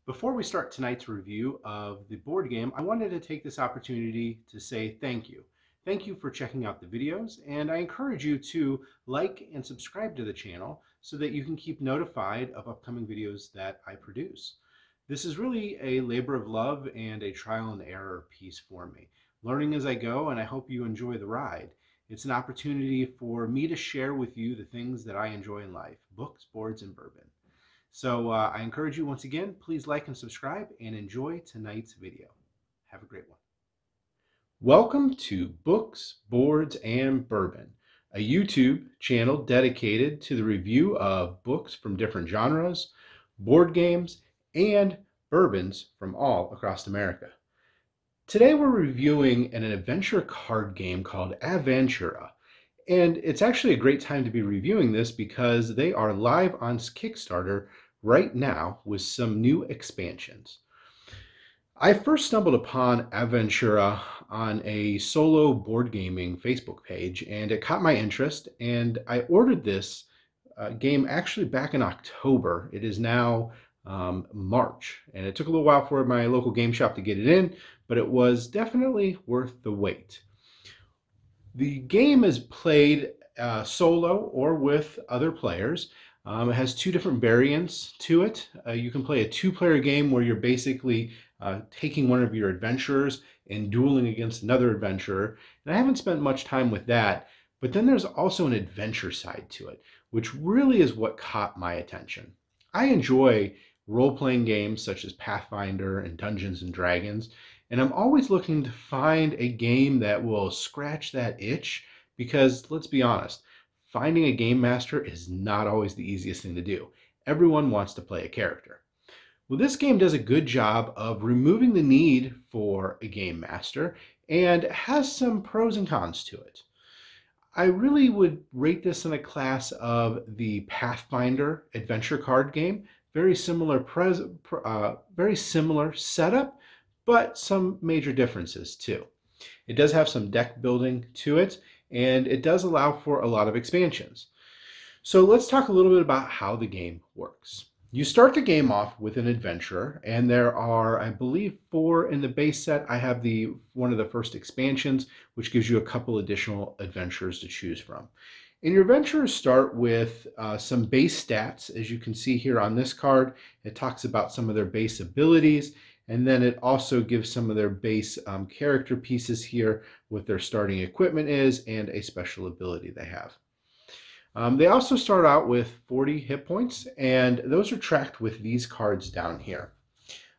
Before we start tonight's review of the board game, I wanted to take this opportunity to say thank you. Thank you for checking out the videos, and I encourage you to like and subscribe to the channel so that you can keep notified of upcoming videos that I produce. This is really a labor of love and a trial and error piece for me. Learning as I go, and I hope you enjoy the ride. It's an opportunity for me to share with you the things that I enjoy in life: books, boards, and bourbon. So I encourage you once again, please like and subscribe and enjoy tonight's video. Have a great one. Welcome to Books, Boards, and Bourbon, a YouTube channel dedicated to the review of books from different genres, board games, and bourbons from all across America. Today we're reviewing an adventure card game called Aventuria. And it's actually a great time to be reviewing this because they are live on Kickstarter right now with some new expansions. I first stumbled upon Adventuria on a solo board gaming Facebook page, and it caught my interest, and I ordered this game actually back in October. It is now March, and it took a little while for my local game shop to get it in, but it was definitely worth the wait. The game is played solo or with other players. It has two different variants to it. You can play a two-player game where you're basically taking one of your adventurers and dueling against another adventurer. And I haven't spent much time with that, but then there's also an adventure side to it, which really is what caught my attention. I enjoy role-playing games such as Pathfinder and Dungeons and Dragons, and I'm always looking to find a game that will scratch that itch because, let's be honest, finding a game master is not always the easiest thing to do. Everyone wants to play a character. Well, this game does a good job of removing the need for a game master and has some pros and cons to it. I really would rate this in a class of the Pathfinder adventure card game. Very similar setup, but some major differences too. It does have some deck building to it, and it does allow for a lot of expansions. So let's talk a little bit about how the game works. You start the game off with an adventurer, and there are, I believe, 4 in the base set. I have one of the first expansions, which gives you a couple additional adventurers to choose from. And your adventurers start with some base stats. As you can see here on this card, it talks about some of their base abilities, and then it also gives some of their base character pieces here, what their starting equipment is, and a special ability they have. They also start out with 40 hit points, and those are tracked with these cards down here.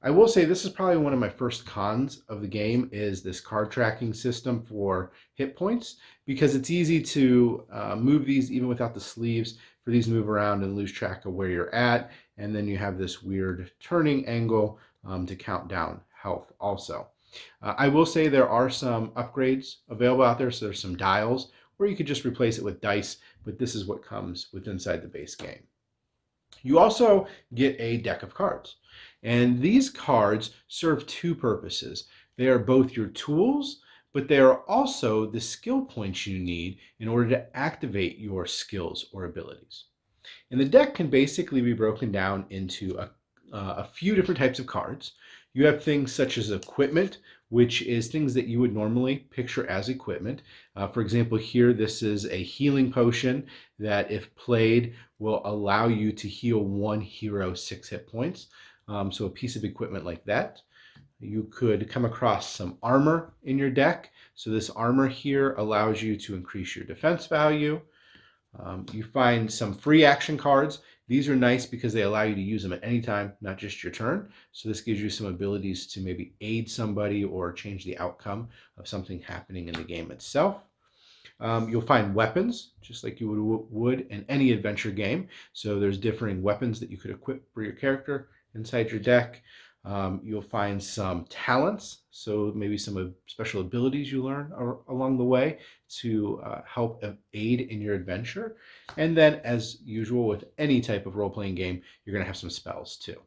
I will say this is probably one of my first cons of the game, is this card tracking system for hit points, because it's easy to move these even without the sleeves, for these to move around and lose track of where you're at, and then you have this weird turning angle to count down health also. I will say there are some upgrades available out there, so there's some dials, or you could just replace it with dice, but this is what comes with inside the base game. You also get a deck of cards, and these cards serve 2 purposes. They are both your tools, but they are also the skill points you need in order to activate your skills or abilities. And the deck can basically be broken down into a few different types of cards. You have things such as equipment, which is things that you would normally picture as equipment. For example, here, this is a healing potion that, if played, will allow you to heal 1 hero 6 hit points. So a piece of equipment like that. You could come across some armor in your deck. So this armor here allows you to increase your defense value. You find some free action cards. These are nice because they allow you to use them at any time, not just your turn. So this gives you some abilities to maybe aid somebody or change the outcome of something happening in the game itself. You'll find weapons, just like you would in any adventure game. So there's differing weapons that you could equip for your character inside your deck. You'll find some talents, so maybe some special abilities you learn along the way to help aid in your adventure. And then, as usual with any type of role-playing game, you're going to have some spells too.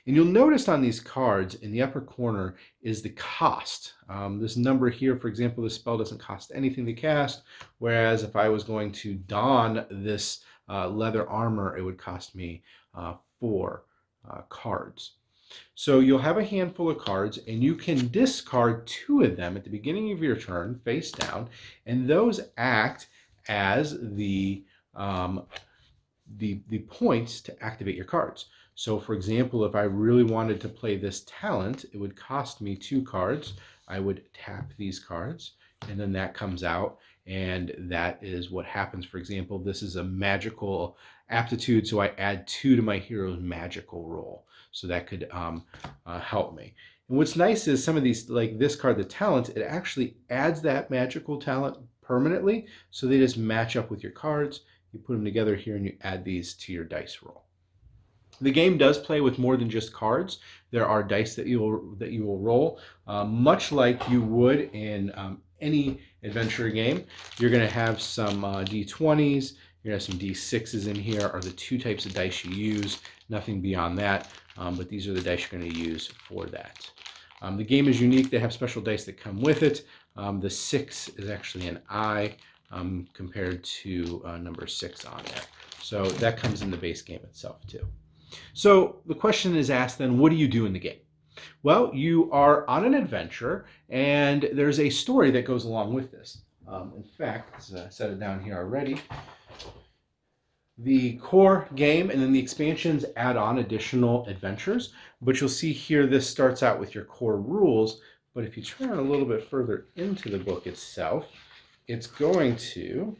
And you'll notice on these cards in the upper corner is the cost. This number here, for example, this spell doesn't cost anything to cast, whereas if I was going to don this leather armor, it would cost me 4 cards. So you'll have a handful of cards, and you can discard 2 of them at the beginning of your turn, face down, and those act as the points to activate your cards. So for example, if I really wanted to play this talent, it would cost me 2 cards. I would tap these cards, and then that comes out, and that is what happens. For example, this is a magical aptitude, so I add 2 to my hero's magical roll. So that could help me. And what's nice is some of these, like this card, the talent, it actually adds that magical talent permanently, so they just match up with your cards. You put them together here and you add these to your dice roll. The game does play with more than just cards. There are dice that you will roll, much like you would in any adventure game. You're going to have some D20s. You're going to have some D6s in here, are the 2 types of dice you use. Nothing beyond that, but these are the dice you're going to use for that. The game is unique. They have special dice that come with it. The 6 is actually an I. Compared to number 6 on there. So that comes in the base game itself too. So the question is asked then, what do you do in the game? Well, you are on an adventure, and there's a story that goes along with this. In fact, let's set it down here already. The core game and then the expansions add on additional adventures, but you'll see here this starts out with your core rules, but if you turn a little bit further into the book itself, it's going to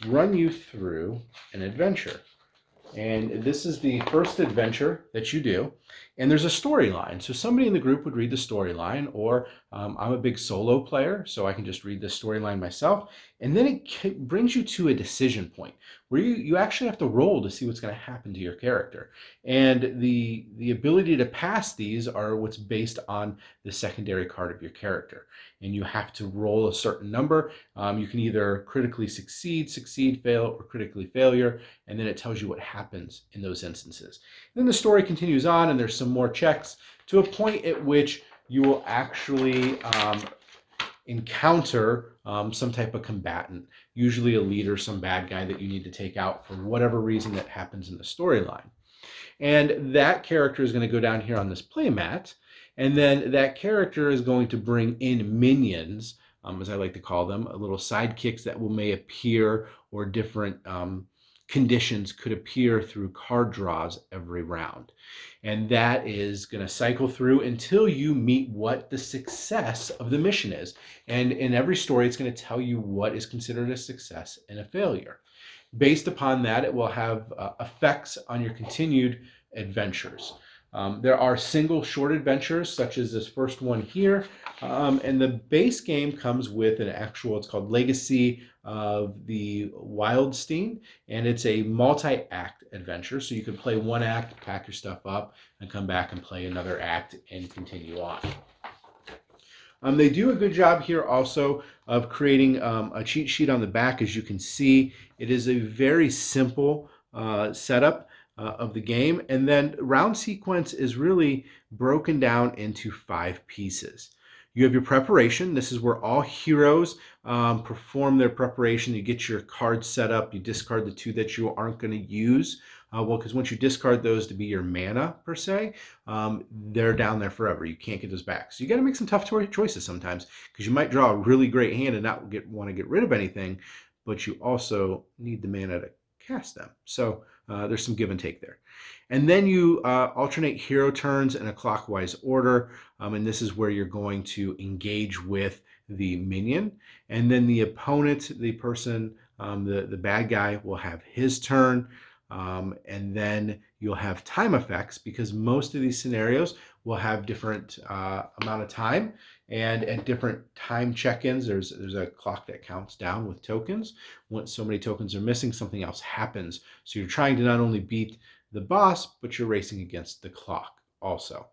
run you through an adventure. And this is the first adventure that you do. And there's a storyline. So somebody in the group would read the storyline, or I'm a big solo player, so I can just read the storyline myself. And then it brings you to a decision point where you actually have to roll to see what's going to happen to your character. And the ability to pass these are what's based on the secondary card of your character. And you have to roll a certain number. You can either critically succeed, fail, or critically failure. And then it tells you what happens in those instances. And then the story continues on, and there's some more checks to a point at which you will actually encounter some type of combatant, usually a leader, some bad guy that you need to take out for whatever reason that happens in the storyline. And that character is going to go down here on this playmat, and then that character is going to bring in minions, as I like to call them, little sidekicks that may appear, or different conditions could appear through card draws every round. And that is going to cycle through until you meet what the success of the mission is. And in every story, it's going to tell you what is considered a success and a failure. Based upon that, it will have effects on your continued adventures. There are single short adventures, such as this first one here, and the base game comes with an actual, it's called Legacy of the Wildstein, and it's a multi-act adventure, so you can play one act, pack your stuff up, and come back and play another act and continue on. They do a good job here also of creating a cheat sheet on the back. As you can see, it is a very simple setup of the game, and then round sequence is really broken down into 5 pieces. You have your preparation. This is where all heroes perform their preparation. You get your cards set up. You discard the 2 that you aren't going to use. Well, because once you discard those to be your mana, per se, they're down there forever. You can't get those back. So you got to make some tough choices sometimes, because you might draw a really great hand and not want to get rid of anything, but you also need the mana to cast them. So there's some give and take there. And then you alternate hero turns in a clockwise order, and this is where you're going to engage with the minion. And then the opponent, the person, the bad guy, will have his turn, and then you'll have time effects, because most of these scenarios will have different amount of time, and at different time check-ins, there's a clock that counts down with tokens. Once so many tokens are missing, something else happens. So you're trying to not only beat the boss, but you're racing against the clock also.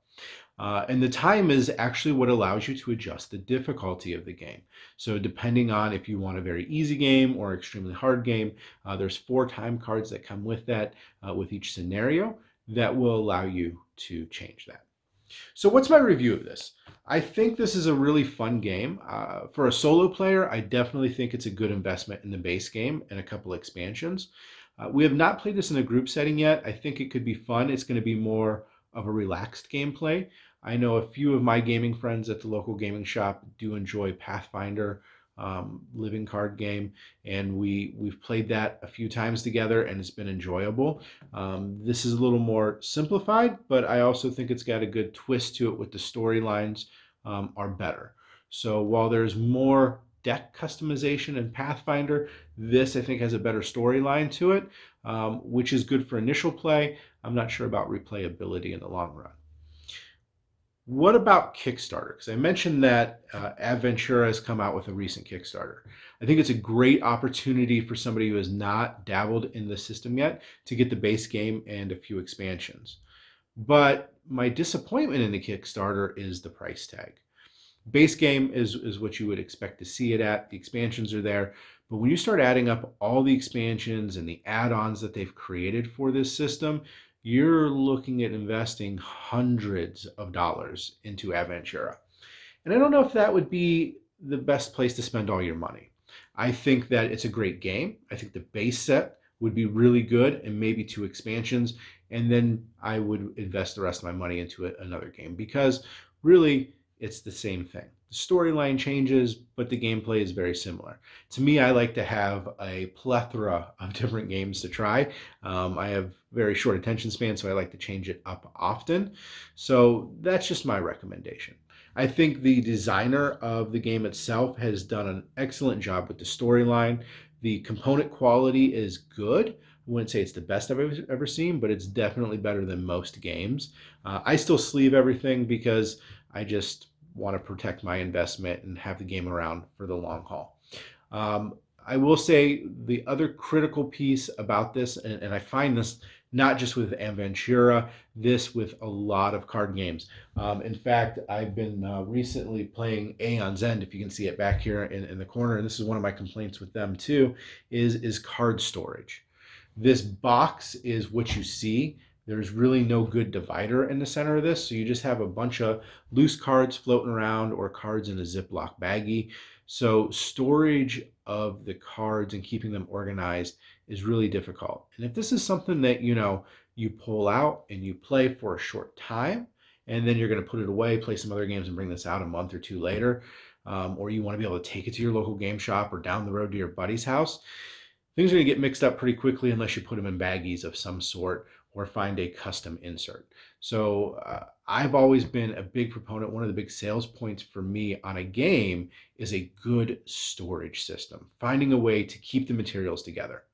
And the time is actually what allows you to adjust the difficulty of the game. So depending on if you want a very easy game or extremely hard game, there's 4 time cards that come with that, with each scenario, that will allow you to change that. So what's my review of this? I think this is a really fun game. For a solo player, I definitely think it's a good investment in the base game and a couple expansions. We have not played this in a group setting yet. I think it could be fun. It's going to be more of a relaxed gameplay. I know a few of my gaming friends at the local gaming shop do enjoy Pathfinder, living card game, and we've played that a few times together, and it's been enjoyable. This is a little more simplified, but I also think it's got a good twist to it with the storylines are better. So while there's more deck customization in Pathfinder, this I think has a better storyline to it, which is good for initial play. I'm not sure about replayability in the long run. What about Kickstarter? Because I mentioned that Adventura has come out with a recent Kickstarter. I think it's a great opportunity for somebody who has not dabbled in the system yet to get the base game and a few expansions. But my disappointment in the Kickstarter is the price tag. Base game is what you would expect to see it at. The expansions are there. But when you start adding up all the expansions and the add-ons that they've created for this system, you're looking at investing hundreds of dollars into Adventura. And I don't know if that would be the best place to spend all your money. I think that it's a great game. I think the base set would be really good and maybe 2 expansions. And then I would invest the rest of my money into another game because really it's the same thing. The storyline changes, but the gameplay is very similar. To me, I like to have a plethora of different games to try. I have very short attention span, so I like to change it up often. So that's just my recommendation. I think the designer of the game itself has done an excellent job with the storyline. The component quality is good. I wouldn't say it's the best I've ever seen, but it's definitely better than most games. I still sleeve everything because I just want to protect my investment and have the game around for the long haul. I will say the other critical piece about this, and I find this not just with Adventura, this with a lot of card games. In fact, I've been recently playing Aeon's End, if you can see it back here in the corner, and this is one of my complaints with them too, is card storage. This box is what you see. There's really no good divider in the center of this, so you just have a bunch of loose cards floating around or cards in a Ziploc baggie. So storage of the cards and keeping them organized is really difficult. And if this is something that you pull out and you play for a short time, and then you're going to put it away, play some other games, and bring this out a month or 2 later, or you want to be able to take it to your local game shop or down the road to your buddy's house, things are going to get mixed up pretty quickly unless you put them in baggies of some sort or find a custom insert. So I've always been a big proponent. One of the big sales points for me on a game is a good storage system, finding a way to keep the materials together.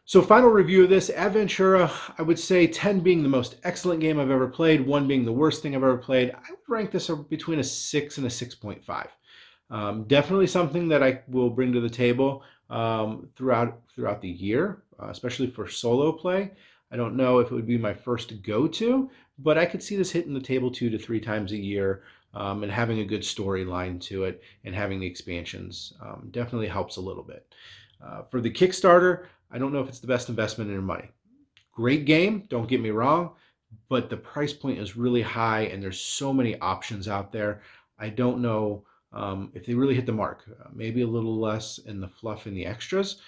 So final review of this, Adventura, I would say 10 being the most excellent game I've ever played, 1 being the worst thing I've ever played. I would rank this between a 6 and a 6.5. Definitely something that I will bring to the table throughout the year, especially for solo play. I don't know if it would be my first go-to, but I could see this hitting the table 2 to 3 times a year, and having a good storyline to it and having the expansions definitely helps a little bit. For the Kickstarter, I don't know if it's the best investment in your money. Great game, don't get me wrong, but the price point is really high and there's so many options out there. I don't know if they really hit the mark. Maybe a little less in the fluff and the extras,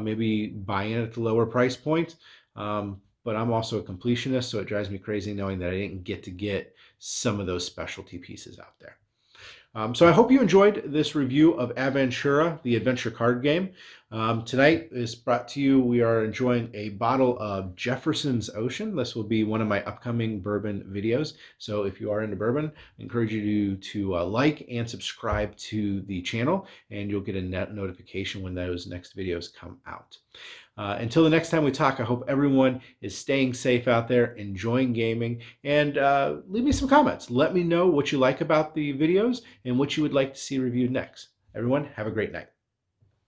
maybe buying it at the lower price point. But I'm also a completionist, so it drives me crazy knowing that I didn't get to get some of those specialty pieces out there. So I hope you enjoyed this review of Aventura, the adventure card game. Tonight is brought to you, we are enjoying a bottle of Jefferson's Ocean. This will be one of my upcoming bourbon videos. So if you are into bourbon, I encourage you to like and subscribe to the channel, and you'll get a notification when those next videos come out. Until the next time we talk, I hope everyone is staying safe out there, enjoying gaming, and leave me some comments. Let me know what you like about the videos and what you would like to see reviewed next. Everyone, have a great night.